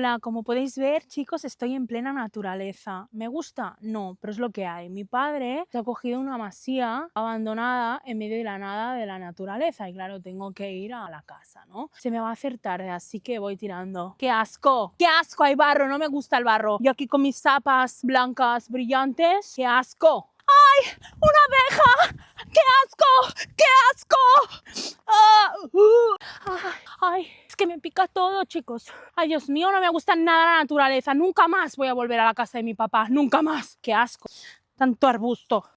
Hola, como podéis ver, chicos, estoy en plena naturaleza. ¿Me gusta? No, pero es lo que hay. Mi padre se ha cogido una masía abandonada en medio de la nada de la naturaleza y claro, tengo que ir a la casa, ¿no? Se me va a hacer tarde, así que voy tirando. ¡Qué asco! ¡Qué asco! Hay barro, no me gusta el barro. Yo aquí con mis zapas blancas brillantes. ¡Qué asco! ¡Ay! ¡Una abeja! ¡Qué asco! ¡Qué asco! Ay, es que me pica todo, chicos. Ay, Dios mío, no me gusta nada la naturaleza. Nunca más voy a volver a la casa de mi papá. Nunca más. ¡Qué asco! Tanto arbusto.